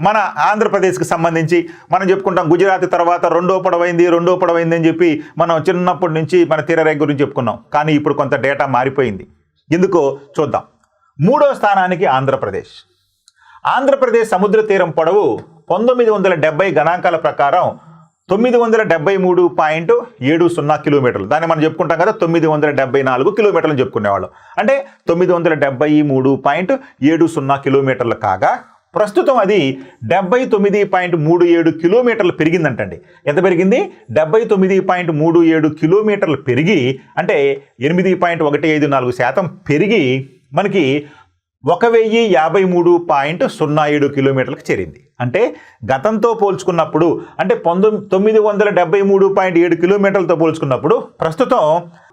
మన ఆంధ్రప్రదేశ్కి సంబంధించి మనం చెప్పుకుంటాం గుజరాత్ తర్వాత రెండో పొడవైంది అని చెప్పి మనం చిన్నప్పటి నుంచి మన తీరరేఖ గురించి చెప్పుకున్నాం. కానీ ఇప్పుడు కొంత డేటా మారిపోయింది. ఎందుకో చూద్దాం. 3వ స్థానానికి ఆంధ్రప్రదేశ్ సముద్ర తీరం పొడవు 1970 గణాంకాల ప్రకారం 973.70 కిలోమీటర్లు. దాన్ని మనం చెప్పుకుంటాం కదా 974 కిలోమీటర్లు చెప్పుకునేవాళ్ళం. అంటే 973.70 కిలోమీటర్లు కాగా ప్రస్తుతం అది 79.37 కిలోమీటర్లు పెరిగిందంటండి. ఎంత పెరిగింది? 79.37 కిలోమీటర్లు పెరిగి అంటే 8.154% పెరిగి మనకి 1053.07 కిలోమీటర్లకు చేరింది. అంటే గతంతో పోల్చుకున్నప్పుడు అంటే 973.7 కిలోమీటర్లతో పోల్చుకున్నప్పుడు ప్రస్తుతం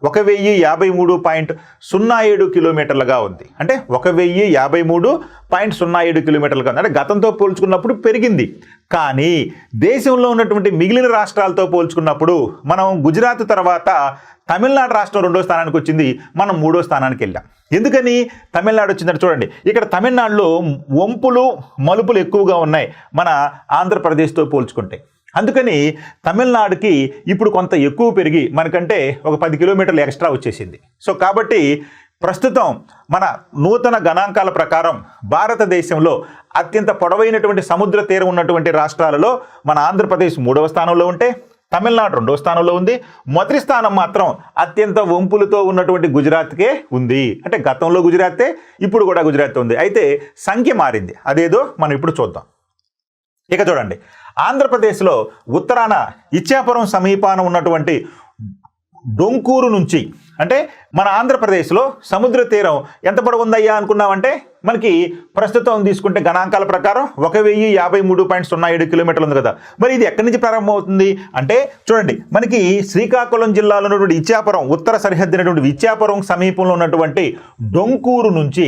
1053.07 కిలోమీటర్లుగా ఉంది. అంటే 1053.07 కిలోమీటర్లుగా ఉంది. అంటే గతంతో పోల్చుకున్నప్పుడు పెరిగింది. కానీ దేశంలో ఉన్నటువంటి మిగిలిన రాష్ట్రాలతో పోల్చుకున్నప్పుడు మనం గుజరాత్ తర్వాత తమిళనాడు రాష్ట్రం 2వ స్థానానికి వచ్చింది, మనం 3వ స్థానానికి వెళ్ళాం. ఎందుకని తమిళనాడు వచ్చిందని చూడండి. ఇక్కడ తమిళనాడులో వంపులు మలుపులు ఎక్కువగా ఉన్నాయి మన ఆంధ్రప్రదేశ్తో పోల్చుకుంటే. అందుకని తమిళనాడుకి ఇప్పుడు కొంత ఎక్కువ పెరిగి మనకంటే ఒక 10 కిలోమీటర్లు ఎక్స్ట్రా వచ్చేసింది. సో కాబట్టి ప్రస్తుతం మన నూతన గణాంకాల ప్రకారం భారతదేశంలో అత్యంత పొడవైనటువంటి సముద్ర తీరం ఉన్నటువంటి రాష్ట్రాలలో మన ఆంధ్రప్రదేశ్ 3వ స్థానంలో ఉంటే తమిళనాడు 2వ స్థానంలో ఉంది. మొదటి స్థానం మాత్రం అత్యంత వంపులతో ఉన్నటువంటి గుజరాత్కే ఉంది. అంటే గతంలో గుజరాతే, ఇప్పుడు కూడా గుజరాత్ ఉంది. అయితే సంఖ్య మారింది. అదేదో మనం ఇప్పుడు చూద్దాం. ఇక చూడండి, ఆంధ్రప్రదేశ్లో ఉత్తరాన ఇచ్చాపురం సమీపాన ఉన్నటువంటి డొంకూరు నుంచి అంటే మన ఆంధ్రప్రదేశ్లో సముద్ర తీరం ఎంత పొడవు ఉందయ్యా అనుకున్నామంటే మనకి ప్రస్తుతం తీసుకుంటే గణాంకాల ప్రకారం 1053.07 కిలోమీటర్లు ఉంది కదా. మరి ఇది ఎక్కడి నుంచి ప్రారంభమవుతుంది అంటే చూడండి, మనకి శ్రీకాకుళం జిల్లాలో ఉన్నటువంటి ఇచ్చాపురం ఉత్తర సరిహద్దు అయినటువంటి ఇచ్చాపురం సమీపంలో ఉన్నటువంటి డొంకూరు నుంచి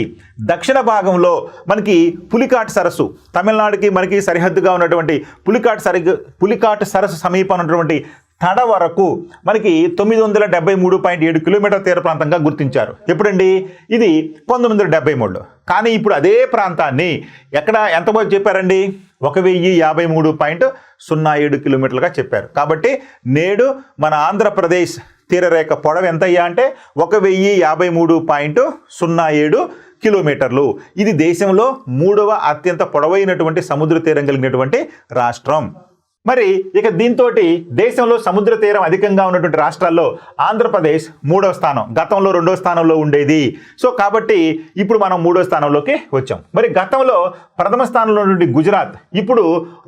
దక్షిణ భాగంలో మనకి పులికాట్ సరస్సు, తమిళనాడుకి మనకి సరిహద్దుగా ఉన్నటువంటి పులికాట్ సరస్సు సమీపం ఉన్నటువంటి తడ వరకు మనకి 973.7 కిలోమీటర్ తీర ప్రాంతంగా గుర్తించారు. ఎప్పుడండి? ఇది 1973లో. కానీ ఇప్పుడు అదే ప్రాంతాన్ని ఎంత చెప్పారండి? 1053.07 కిలోమీటర్లుగా చెప్పారు. కాబట్టి నేడు మన ఆంధ్రప్రదేశ్ తీరరేఖ పొడవు ఎంతయ్యా అంటే 1053.07 కిలోమీటర్లు. ఇది దేశంలో 3వ అత్యంత పొడవైనటువంటి సముద్ర తీరం కలిగినటువంటి రాష్ట్రం. మరి ఇక దీంతో దేశంలో సముద్ర తీరం అధికంగా ఉన్నటువంటి రాష్ట్రాల్లో ఆంధ్రప్రదేశ్ 3వ స్థానం, గతంలో 2వ స్థానంలో ఉండేది. సో కాబట్టి ఇప్పుడు మనం 3వ స్థానంలోకి వచ్చాం. మరి గతంలో ప్రథమ స్థానంలో ఉన్నటువంటి గుజరాత్ ఇప్పుడు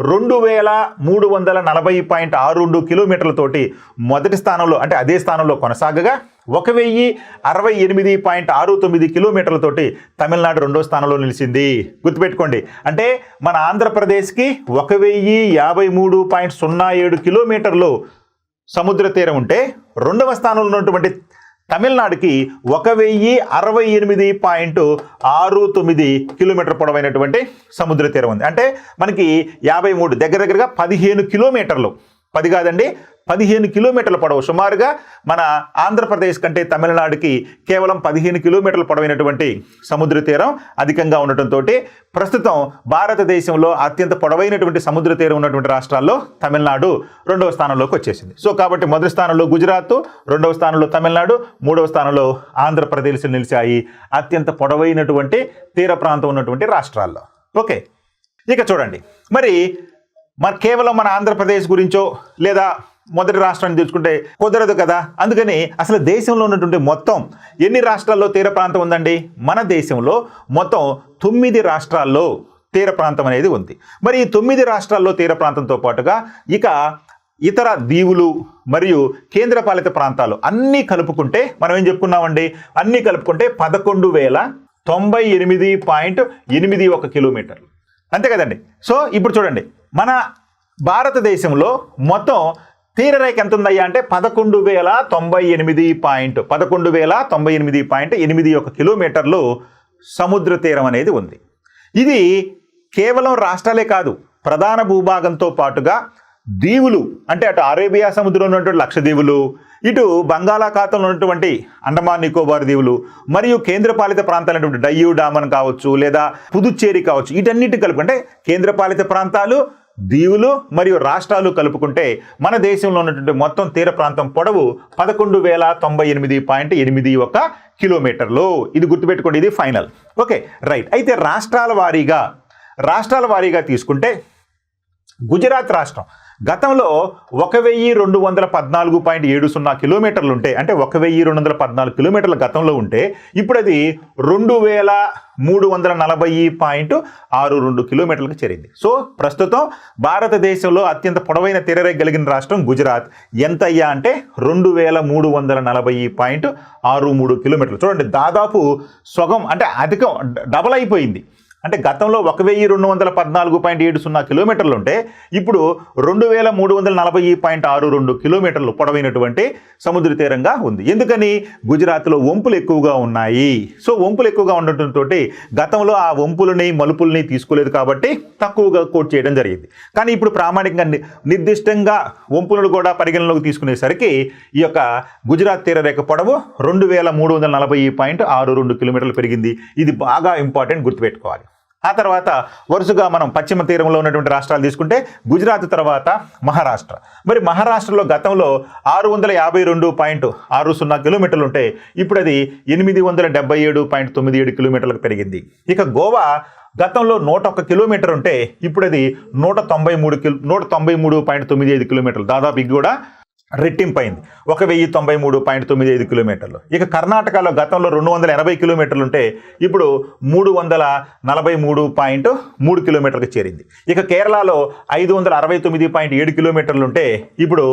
2340.62 కిలోమీటర్లతోటి మొదటి స్థానంలో అంటే అదే స్థానంలో కొనసాగగా 1068.69 కిలోమీటర్లతోటి తమిళనాడు 2వ స్థానంలో నిలిచింది. గుర్తుపెట్టుకోండి, అంటే మన ఆంధ్రప్రదేశ్కి 1053.07 కిలోమీటర్లు సముద్ర తీరం ఉంటే 2వ స్థానంలో ఉన్నటువంటి తమిళనాడుకి 1068.69 కిలోమీటర్ పొడవైనటువంటి సముద్ర తీరం ఉంది. అంటే మనకి 53 దగ్గరగా 15 కిలోమీటర్లు, 10 కాదండి 15 కిలోమీటర్ల పొడవు. సుమారుగా మన ఆంధ్రప్రదేశ్ కంటే తమిళనాడుకి కేవలం 15 కిలోమీటర్ల పొడవైనటువంటి సముద్ర తీరం అధికంగా ఉండటంతో ప్రస్తుతం భారతదేశంలో అత్యంత పొడవైనటువంటి సముద్ర తీరం ఉన్నటువంటి రాష్ట్రాల్లో తమిళనాడు 2వ స్థానంలోకి వచ్చేసింది. సో కాబట్టి మొదటి స్థానంలో గుజరాత్, 2వ స్థానంలో తమిళనాడు, 3వ స్థానంలో ఆంధ్రప్రదేశ్ నిలిచాయి అత్యంత పొడవైనటువంటి తీర ప్రాంతం ఉన్నటువంటి రాష్ట్రాల్లో. ఓకే, ఇక చూడండి, మరి కేవలం మన ఆంధ్రప్రదేశ్ గురించో లేదా మొదటి రాష్ట్రాన్ని తెచ్చుకుంటే కుదరదు కదా. అందుకని అసలు దేశంలో ఉన్నటువంటి మొత్తం ఎన్ని రాష్ట్రాల్లో తీర ప్రాంతం ఉందండి? మన దేశంలో మొత్తం 9 రాష్ట్రాల్లో తీర ప్రాంతం అనేది ఉంది. మరి ఈ 9 రాష్ట్రాల్లో తీర ప్రాంతంతో పాటుగా ఇక ఇతర దీవులు మరియు కేంద్రపాలిత ప్రాంతాలు అన్నీ కలుపుకుంటే మనం ఏం చెప్పుకున్నామండి? అన్నీ కలుపుకుంటే 11,098.81 కిలోమీటర్లు, అంతే కదండి. సో ఇప్పుడు చూడండి, మన భారతదేశంలో మొత్తం తీరరేఖ ఎంత ఉందయ్యా అంటే 11,098.81 కిలోమీటర్లు సముద్ర తీరం అనేది ఉంది. ఇది కేవలం రాష్ట్రాలే కాదు, ప్రధాన భూభాగంతో పాటుగా దీవులు అంటే అటు అరేబియా సముద్రంలో ఉన్నటువంటి లక్షద్వీపులు, ఇటు బంగాళాఖాతంలో ఉన్నటువంటి అండమాన్ నికోబార్ దీవులు మరియు కేంద్రపాలిత ప్రాంతాలైనటువంటి డయ్యూ డామన్ కావచ్చు లేదా పుదుచ్చేరి కావచ్చు, వీటన్నిటి కలుపుకుంటే కేంద్రపాలిత ప్రాంతాలు, దీవులు మరియు రాష్ట్రాలు కలుపుకుంటే మన దేశంలో ఉన్నటువంటి మొత్తం తీర ప్రాంతం పొడవు 11,098.81 కిలోమీటర్లు. ఇది గుర్తుపెట్టుకోండి, ఇది ఫైనల్. Okay right. అయితే రాష్ట్రాల వారీగా తీసుకుంటే గుజరాత్ రాష్ట్రం గతంలో 1,214.70 కిలోమీటర్లు ఉంటే, అంటే 1,214 కిలోమీటర్ల గతంలో ఉంటే ఇప్పుడు అది 2,340.62 కిలోమీటర్లకు చేరింది. సో ప్రస్తుతం భారతదేశంలో అత్యంత పొడవైన తీరరేఖ కలిగిన రాష్ట్రం గుజరాత్. ఎంత అయ్యా అంటే 2,340.63 కిలోమీటర్లు. చూడండి, దాదాపు సగం, అంటే అధికం, డబల్ అయిపోయింది. అంటే గతంలో 1,214.70 కిలోమీటర్లు ఉంటే ఇప్పుడు 2,340.62 కిలోమీటర్లు పొడవైనటువంటి సముద్ర తీరంగా ఉంది. ఎందుకని? గుజరాత్లో వంపులు ఎక్కువగా ఉన్నాయి. సో వంపులు ఎక్కువగా ఉండటంతో గతంలో ఆ వంపులని మలుపుల్ని తీసుకోలేదు కాబట్టి తక్కువగా కోట్ చేయడం జరిగింది. కానీ ఇప్పుడు ప్రామాణికంగా నిర్దిష్టంగా వంపులను కూడా పరిగణలోకి తీసుకునేసరికి ఈ యొక్క గుజరాత్ తీరరేఖ పొడవు 2,340.62 కిలోమీటర్లు పెరిగింది. ఇది బాగా ఇంపార్టెంట్, గుర్తుపెట్టుకోవాలి. ఆ తర్వాత వరుసగా మనం పశ్చిమ తీరంలో ఉన్నటువంటి రాష్ట్రాలు తీసుకుంటే గుజరాత్ తర్వాత మహారాష్ట్ర. మరి మహారాష్ట్రలో గతంలో 652.60 కిలోమీటర్లు ఉంటే ఇప్పుడు అది 877.97 కిలోమీటర్లకు పెరిగింది. ఇక గోవా గతంలో 101 కిలోమీటర్ ఉంటే ఇప్పుడు అది 193.95 కిలోమీటర్లు, దాదాపు ఇది కూడా రెట్టింపైంది, 1,093.95 కిలోమీటర్లు. ఇక కర్ణాటకలో గతంలో 280 కిలోమీటర్లు ఉంటే ఇప్పుడు 343.3 కిలోమీటర్లకు చేరింది. ఇక కేరళలో 569.7 కిలోమీటర్లు ఉంటే ఇప్పుడు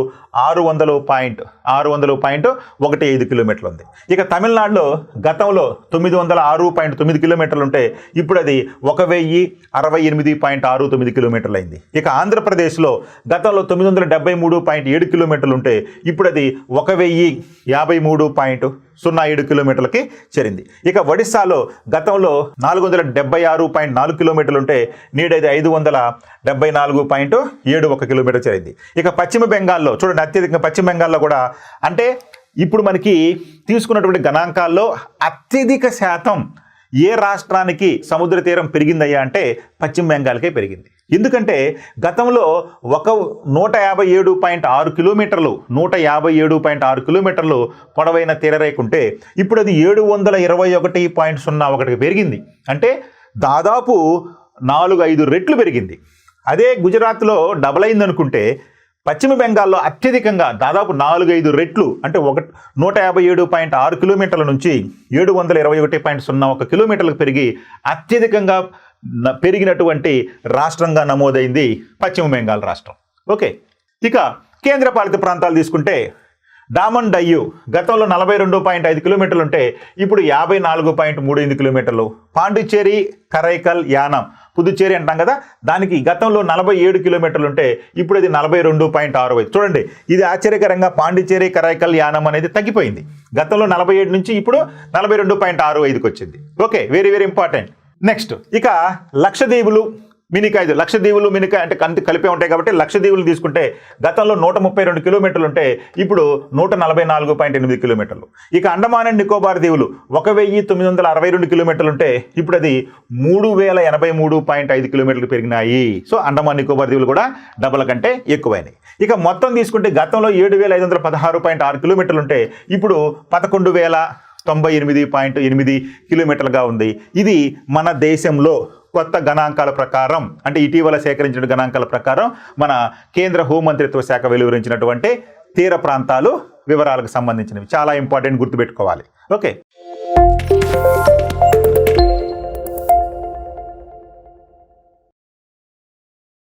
600.15 కిలోమీటర్లు ఉంది. ఇక తమిళనాడులో గతంలో 906.9 కిలోమీటర్లు ఉంటే ఇప్పుడు అది 1,068.69 కిలోమీటర్లు అయింది. ఇక ఆంధ్రప్రదేశ్లో గతంలో 973.7 కిలోమీటర్లు ఉంటే ఇప్పుడు అది 1,053.07 కిలోమీటర్లకి చేరింది. ఇక ఒడిస్సాలో గతంలో 476.4 కిలోమీటర్లు ఉంటే నేడైతే 574.71 కిలోమీటర్ చేరింది. ఇక పశ్చిమ బెంగాల్లో చూడండి, అత్యధికంగా పశ్చిమ బెంగాల్లో కూడా, అంటే ఇప్పుడు మనకి తీసుకున్నటువంటి గణాంకాల్లో అత్యధిక శాతం ఏ రాష్ట్రానికి సముద్ర తీరం పెరిగిందయ్యా అంటే పశ్చిమ బెంగాల్కే పెరిగింది. ఎందుకంటే గతంలో 157.6 కిలోమీటర్లు 157.6 కిలోమీటర్లు పొడవైన తీరరేఖ ఉంటే ఇప్పుడు అది 721.01 పెరిగింది. అంటే దాదాపు 4-5 రెట్లు పెరిగింది. అదే గుజరాత్లో డబల్ అయిందనుకుంటే పశ్చిమ బెంగాల్లో అత్యధికంగా దాదాపు 4-5 రెట్లు, అంటే 157.6 కిలోమీటర్ల నుంచి 721.01 కిలోమీటర్లకు పెరిగి అత్యధికంగా పెరిగినటువంటి రాష్ట్రంగా నమోదైంది పశ్చిమ బెంగాల్ రాష్ట్రం. ఓకే, ఇక కేంద్రపాలిత ప్రాంతాలు తీసుకుంటే డామన్ డయ్యూ గతంలో 42.5 కిలోమీటర్లు ఉంటే ఇప్పుడు 54.35 కిలోమీటర్లు. పాండిచ్చేరి, కరైకల్, యానం, పుదుచ్చేరి అంటాం కదా, దానికి గతంలో 47 కిలోమీటర్లు ఉంటే ఇప్పుడు ఇది 42.65. చూడండి, ఇది ఆశ్చర్యకరంగా పాండిచ్చేరి, కరైకల్, యానం అనేది తగ్గిపోయింది. గతంలో 47 నుంచి ఇప్పుడు 42.65కి వచ్చింది. Okay, very very important. Next ఇక లక్షద్వీపులు, మినికాయ్. లక్షద్వీపులు, మినికాయ్ అంటే కలిపే ఉంటాయి కాబట్టి లక్షద్వీపులు తీసుకుంటే గతంలో 132 కిలోమీటర్లు ఉంటే ఇప్పుడు 144.8 కిలోమీటర్లు. ఇక అండమాన్ అండ్ నికోబార్ దీవులు 1,962 కిలోమీటర్లు ఉంటే ఇప్పుడు అది 3,083.5 కిలోమీటర్లు పెరిగినాయి. సో అండమాన్ నికోబార్ దీవులు కూడా డబల్ కంటే ఎక్కువైనాయి. ఇక మొత్తం తీసుకుంటే గతంలో 7,516.6 కిలోమీటర్లు ఉంటే ఇప్పుడు 11,098.8 కిలోమీటర్లుగా ఉంది. ఇది మన దేశంలో కొత్త గణాంకాల ప్రకారం, అంటే ఇటీవల సేకరించిన గణాంకాల ప్రకారం మన కేంద్ర హోంమంత్రిత్వ శాఖ వెలువరించినటువంటి తీర ప్రాంతాలు వివరాలకు సంబంధించినవి. చాలా ఇంపార్టెంట్, గుర్తుపెట్టుకోవాలి. ఓకే.